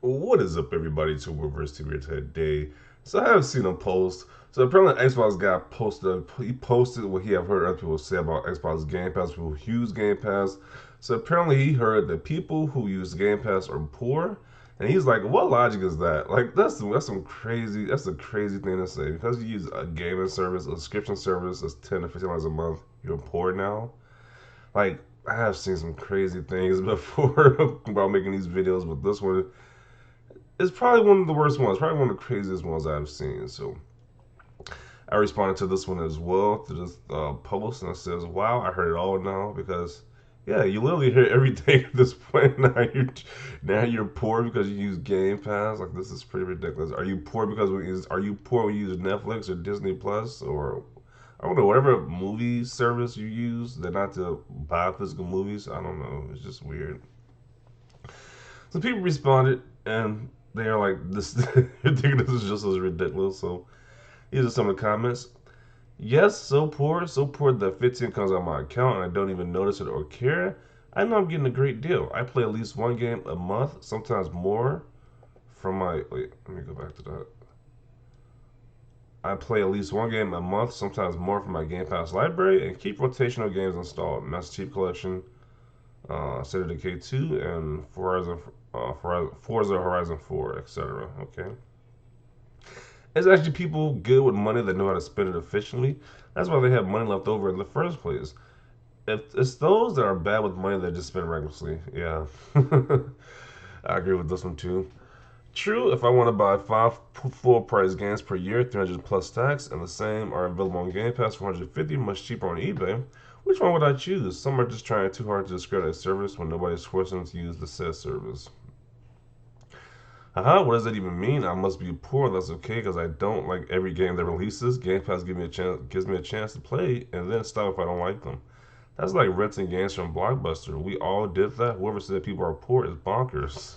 What is up, everybody? To Reverse TV today. So I have seen a post. So apparently, Xbox guy posted. He posted what he have heard other people say about Xbox Game Pass. People who use Game Pass. So apparently, he heard that people who use Game Pass are poor, and he's like, "What logic is that? Like, that's some crazy. That's a crazy thing to say because you use a gaming service, a subscription service that's $10 to $15 a month. You're poor now. Like, I have seen some crazy things before about making these videos, but this one it's probably one of the worst ones, probably one of the craziest ones I've seen. So I responded to this one as well to this post, and it says, "Wow, I heard it all now because." Yeah, you literally hear everything at this point. Now you're poor because you use Game Pass. Like this is pretty ridiculous. Are you poor because are you poor when you use Netflix or Disney Plus or I don't know whatever movie service you use? They're not to buy physical movies. I don't know. It's just weird. So people responded, and they are like, "This, you think this is just as ridiculous." So these are some of the comments. Yes, so poor that 15 comes out of my account and I don't even notice it or care. I know I'm getting a great deal. I play at least one game a month, sometimes more. From my wait, let me go back to that. I play at least one game a month, sometimes more from my Game Pass library, and keep rotational games installed. Master Chief Collection, State of Decay 2, and Forza Horizon 4, etc. Okay. It's actually people good with money that know how to spend it efficiently. That's why they have money left over in the first place. If it's those that are bad with money that just spend recklessly, yeah. I agree with this one too. True, if I want to buy five full price games per year, 300 plus tax, and the same are available on Game Pass for 150, much cheaper on eBay, which one would I choose? Some are just trying too hard to discredit a service when nobody's forcing them to use the said service. Haha, what does that even mean? I must be poor. That's okay because I don't like every game that releases. Game Pass gives me a chance to play, and then stop if I don't like them. That's like renting games from Blockbuster. We all did that. Whoever said people are poor is bonkers.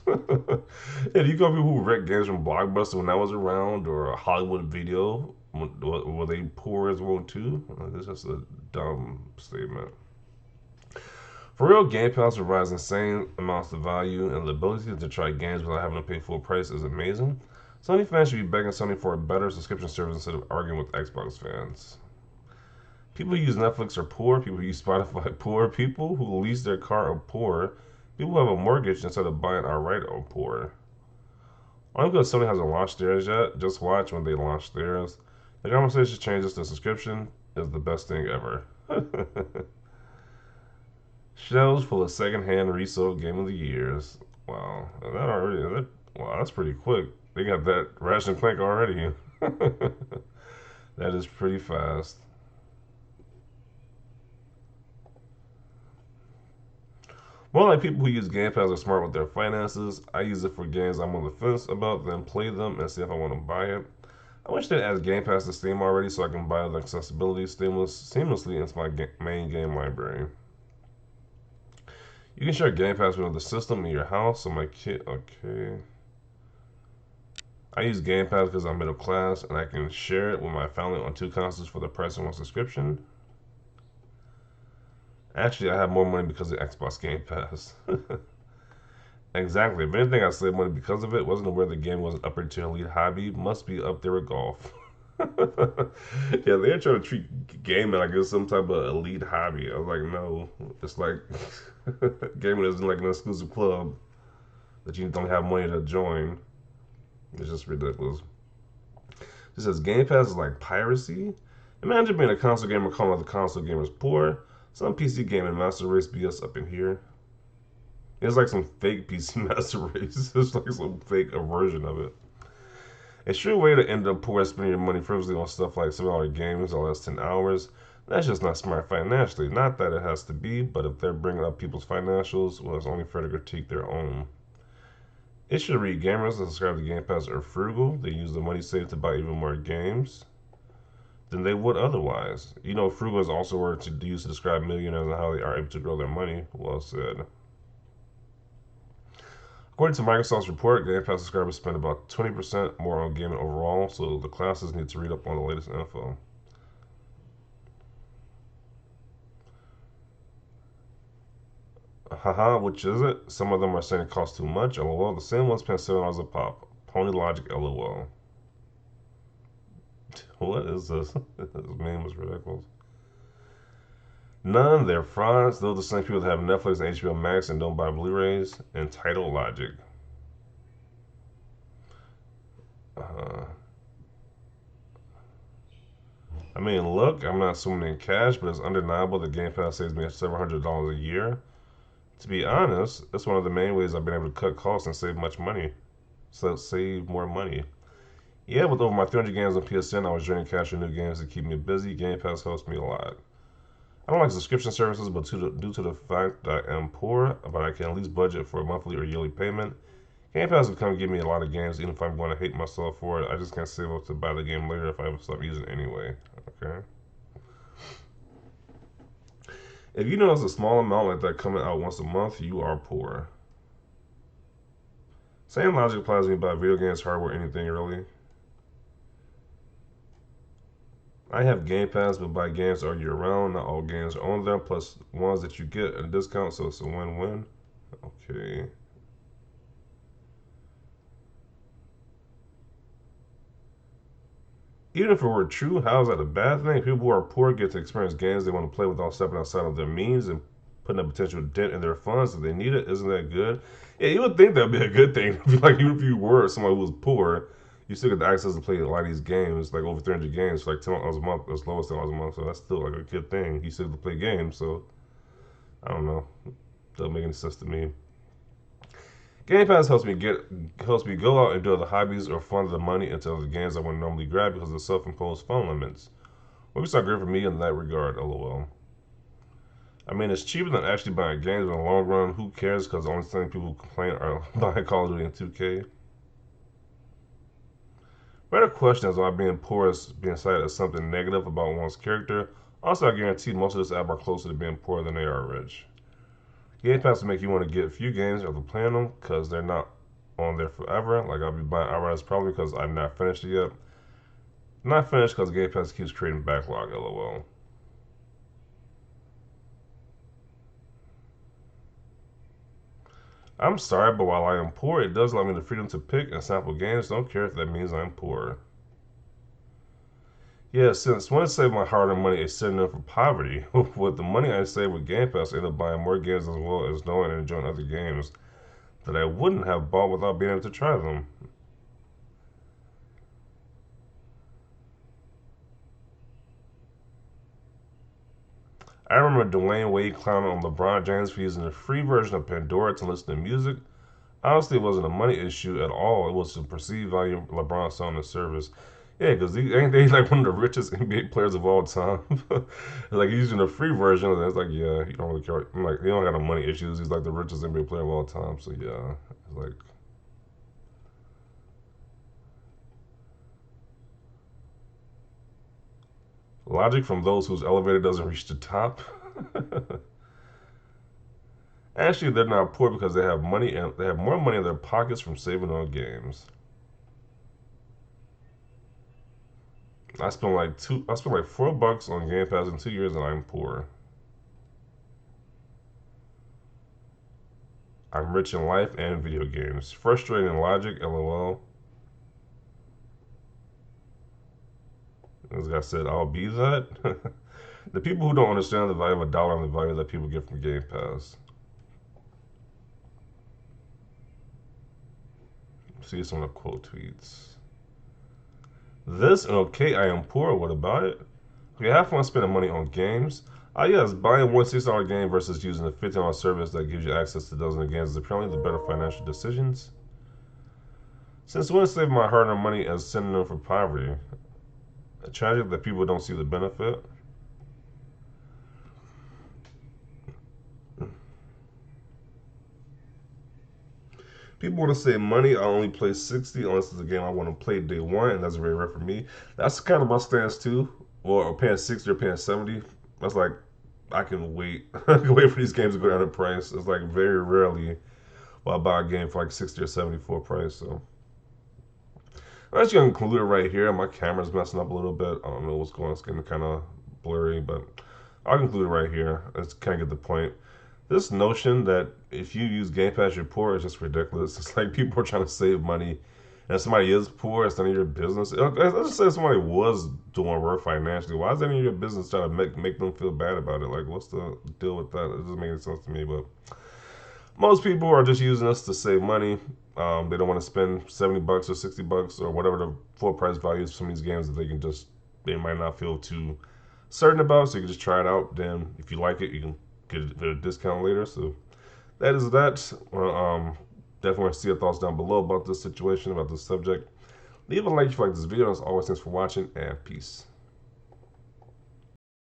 Yeah, do you got people who rent games from Blockbuster when I was around, or a Hollywood Video? Were they poor as well too? This is just a dumb statement. For real, Game Pass provides insane amounts of value, and the ability to try games without having to pay full price is amazing. Sony fans should be begging Sony for a better subscription service instead of arguing with Xbox fans. People who use Netflix are poor. People who use Spotify are poor. People who lease their car are poor. People who have a mortgage instead of buying outright are poor. Only because Sony hasn't launched theirs yet. Just watch when they launch theirs. The conversation changes to subscription is the best thing ever. Shelves full of secondhand resold game of the years. Wow, wow, that's pretty quick. They got that Ratchet and Clank already. That is pretty fast. More like people who use Game Pass are smart with their finances. I use it for games I'm on the fence about, then play them and see if I want to buy it. I wish they add Game Pass to Steam already so I can buy the accessibility seamlessly into my main game library. You can share Game Pass with another system in your house. So my kid, okay. I use Game Pass because I'm middle class and I can share it with my family on two consoles for the price of one subscription. Actually, I have more money because of Xbox Game Pass. Exactly. If anything, I saved money because of it. Wasn't aware the game wasn't upgraded to elite hobby. Must be up there with golf. Yeah, they're trying to treat gaming like it's some type of elite hobby. I was like, no, it's like gaming isn't like an exclusive club that you don't have money to join. It's just ridiculous. It says Game Pass is like piracy. Imagine being a console gamer calling other console gamers poor. Some PC gaming master race BS up in here. It's like some fake PC master race. It's like some fake version of it. A sure way to end up poor is spending your money frivolously on stuff like $7 games that last 10 hours. That's just not smart financially. Not that it has to be, but if they're bringing up people's financials, well, it's only fair to critique their own. It should read gamers that subscribe to Game Pass are frugal. They use the money saved to buy even more games than they would otherwise. You know, frugal is also a word to use to describe millionaires and how they are able to grow their money. Well said. According to Microsoft's report, Game Pass subscribers spend about 20% more on gaming overall, so the classes need to read up on the latest info. Haha, which is it? Some of them are saying it costs too much. LOL. The same one's paying $7 a pop. Pony Logic. LOL. What is this? This meme was ridiculous. None. They're frauds. Those are the same people that have Netflix and HBO Max and don't buy Blu-rays. Entitled Logic. Uh, I mean, look, I'm not assuming in cash, but it's undeniable that Game Pass saves me several $100s a year. To be honest, it's one of the main ways I've been able to cut costs and save much money. So save more money. Yeah, with over my 300 games on PSN, I was draining cash for new games to keep me busy. Game Pass helps me a lot. I don't like subscription services, but due to the fact that I am poor, but I can at least budget for a monthly or yearly payment. Game Pass will come and give me a lot of games, even if I'm going to hate myself for it. I just can't save up to buy the game later if I ever stop using it anyway. Okay. If you notice a small amount like that coming out once a month, you are poor. Same logic applies when you buy video games, hardware, anything really. I have Game Pass, but buy games all year round. Not all games are on there, plus ones that you get at a discount, so it's a win-win. Okay. Even if it were true, how is that a bad thing? People who are poor get to experience games they want to play without stepping outside of their means and putting a potential dent in their funds if they need it. Isn't that good? Yeah, you would think that'd be a good thing. Like even if you were somebody who was poor, you still get the access to play a lot of these games, like over 300 games, for like $10 a month, as low as $10 a month. So that's still like a good thing. You still get to play games. So I don't know. Doesn't make any sense to me. Game Pass helps me go out and do other hobbies or fund the money into other games I wouldn't normally grab because of self-imposed phone limits. Movies are great for me in that regard, lol. I mean, it's cheaper than actually buying games in the long run. Who cares? Because the only thing people complain are buying Call of Duty and 2K. Better question is why being poor is being cited as something negative about one's character. Also, I guarantee most of this app are closer to being poor than they are rich. Game Pass will make you want to get a few games after playing them because they're not on there forever. Like I'll be buying Outriders probably because I've not finished it yet. Not finished because Game Pass keeps creating backlog, lol. I'm sorry, but while I am poor, it does allow me the freedom to pick and sample games. Don't care if that means I'm poor. Yeah, since when I save my hard-earned money is synonym for poverty, with the money I save with Game Pass, I end up buying more games as well as knowing and enjoying other games that I wouldn't have bought without being able to try them. I remember Dwayne Wade clowning on LeBron James for using the free version of Pandora to listen to music. Honestly, it wasn't a money issue at all. It was the perceived value of LeBron selling the service. Yeah, because ain't they like one of the richest NBA players of all time? Like he's using the free version, and it's like, yeah, he don't really care. I'm like, he don't got no money issues. He's like the richest NBA player of all time. So yeah, it's like logic from those whose elevator doesn't reach the top. Actually, they're not poor because they have money and they have more money in their pockets from saving on games. I spent like $4 on Game Pass in 2 years, and I'm poor. I'm rich in life and video games. Frustrating logic, lol. As I said, I'll be that. The people who don't understand the value of a dollar and the value that people get from Game Pass. See some of the quote tweets. This and okay, I am poor. What about it? Okay, have fun spending money on games. Yes, buying one $6 game versus using a $15 service that gives you access to dozens of games is apparently the better financial decisions. Since when saving my hard-earned money as synonym for poverty? A tragic that people don't see the benefit. People want to save money. I only play 60 unless it's a game I want to play day one, and that's very rare for me. That's kind of my stance too. Or paying 60 or paying 70. That's like I can wait. I can wait for these games to go down in price. It's like very rarely will I buy a game for like 60 or 70 full price. So I'm actually gonna conclude it right here. My camera's messing up a little bit. I don't know what's going on. It's getting kind of blurry, but I'll conclude it right here. Let's kind of get the point. This notion that if you use Game Pass, you're poor is just ridiculous. It's like people are trying to save money, and if somebody is poor, it's none of your business. Let's just say somebody was doing work financially. Why is that in your business trying to make them feel bad about it? Like, what's the deal with that? It doesn't make any sense to me. But most people are just using us to save money. They don't want to spend $70 or $60 or whatever the full price value is for some of these games that they might not feel too certain about. So you can just try it out. Then if you like it, you can get a discount later. So that is that. Definitely want to see your thoughts down below about this situation, about this subject. Leave a like if you like this video. As always, thanks for watching, and peace.